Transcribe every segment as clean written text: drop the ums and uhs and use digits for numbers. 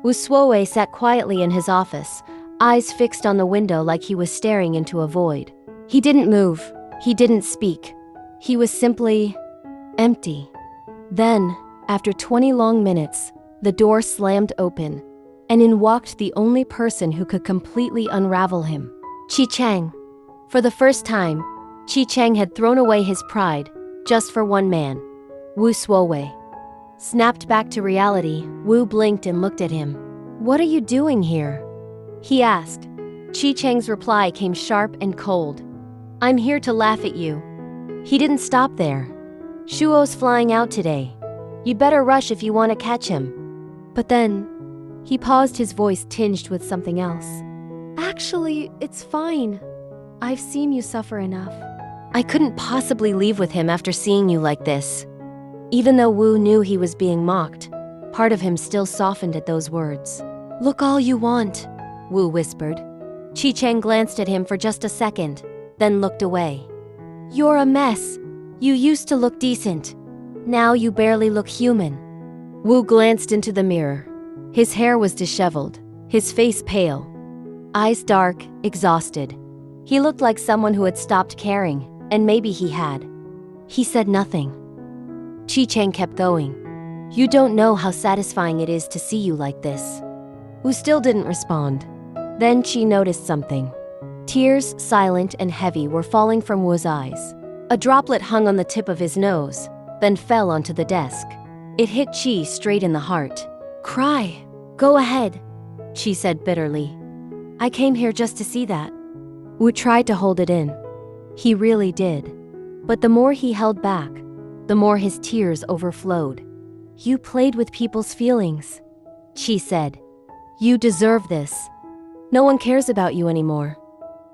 Wu Suowei sat quietly in his office, eyes fixed on the window like he was staring into a void. He didn't move. He didn't speak. He was simply empty. Then, after 20 long minutes, the door slammed open, and in walked the only person who could completely unravel him. Chi Cheng. For the first time, Chi Cheng had thrown away his pride, just for one man. Wu Suowei. Snapped back to reality, Wu blinked and looked at him. "What are you doing here?" he asked. Chi Cheng's reply came sharp and cold. "I'm here to laugh at you." He didn't stop there. "Shuo's flying out today. You better rush if you want to catch him." But then, he paused, his voice tinged with something else. "Actually, it's fine. I've seen you suffer enough. I couldn't possibly leave with him after seeing you like this." Even though Wu knew he was being mocked, part of him still softened at those words. "Look all you want," Wu whispered. Chi Cheng glanced at him for just a second, then looked away. "You're a mess. You used to look decent. Now you barely look human." Wu glanced into the mirror. His hair was disheveled, his face pale, eyes dark, exhausted. He looked like someone who had stopped caring, and maybe he had. He said nothing. Chi Cheng kept going. "You don't know how satisfying it is to see you like this." Wu still didn't respond. Then Chi noticed something. Tears, silent and heavy, were falling from Wu's eyes. A droplet hung on the tip of his nose, then fell onto the desk. It hit Chi straight in the heart. "Cry. Go ahead," Chi said bitterly. "I came here just to see that." Wu tried to hold it in. He really did. But the more he held back, the more his tears overflowed. "You played with people's feelings," Chi said. "You deserve this. No one cares about you anymore."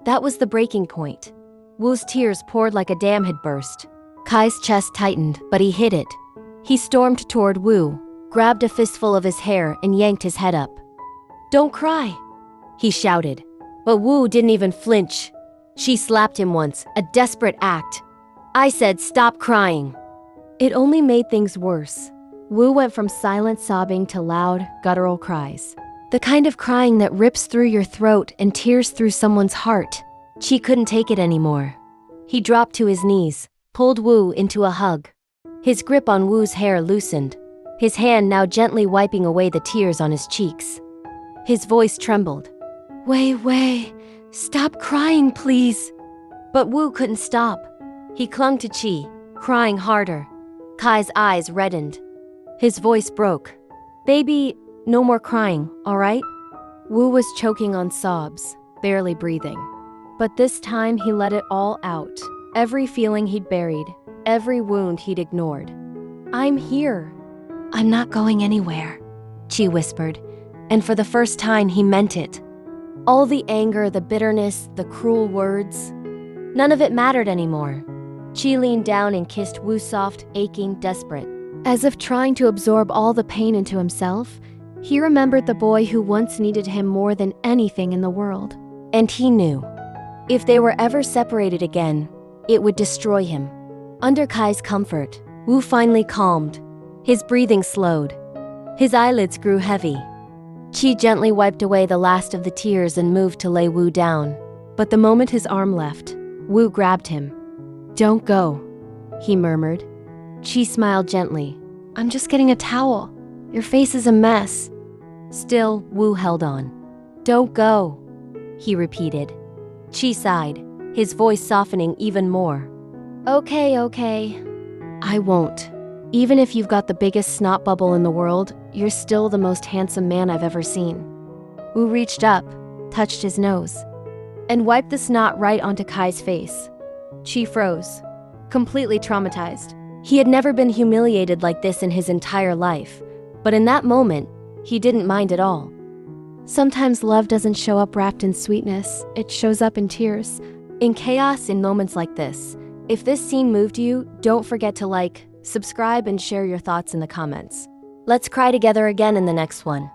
That was the breaking point. Wu's tears poured like a dam had burst. Kai's chest tightened, but he hid it. He stormed toward Wu, grabbed a fistful of his hair and yanked his head up. "Don't cry," he shouted. But Wu didn't even flinch. She slapped him once, a desperate act. "I said stop crying." It only made things worse. Wu went from silent sobbing to loud, guttural cries. The kind of crying that rips through your throat and tears through someone's heart. Chi couldn't take it anymore. He dropped to his knees, pulled Wu into a hug. His grip on Wu's hair loosened, his hand now gently wiping away the tears on his cheeks. His voice trembled. Wei, stop crying, please." But Wu couldn't stop. He clung to Chi, crying harder. Kai's eyes reddened. His voice broke. "Baby, no more crying, all right?" Wu was choking on sobs, barely breathing. But this time he let it all out. Every feeling he'd buried, every wound he'd ignored. "I'm here." "I'm not going anywhere," Chi whispered, and for the first time he meant it. All the anger, the bitterness, the cruel words, none of it mattered anymore. Chi leaned down and kissed Wu, soft, aching, desperate. As if trying to absorb all the pain into himself, he remembered the boy who once needed him more than anything in the world. And he knew, if they were ever separated again, it would destroy him. Under Kai's comfort, Wu finally calmed. His breathing slowed. His eyelids grew heavy. Chi gently wiped away the last of the tears and moved to lay Wu down. But the moment his arm left, Wu grabbed him. "Don't go," he murmured. Chi smiled gently. "I'm just getting a towel. Your face is a mess." Still, Wu held on. "Don't go," he repeated. Chi sighed, his voice softening even more. Okay. I won't. Even if you've got the biggest snot bubble in the world, you're still the most handsome man I've ever seen." Wu reached up, touched his nose, and wiped the snot right onto Kai's face. Chi froze, completely traumatized. He had never been humiliated like this in his entire life, but in that moment, he didn't mind at all. Sometimes love doesn't show up wrapped in sweetness, it shows up in tears. In chaos, in moments like this. If this scene moved you, don't forget to like, subscribe, and share your thoughts in the comments. Let's cry together again in the next one.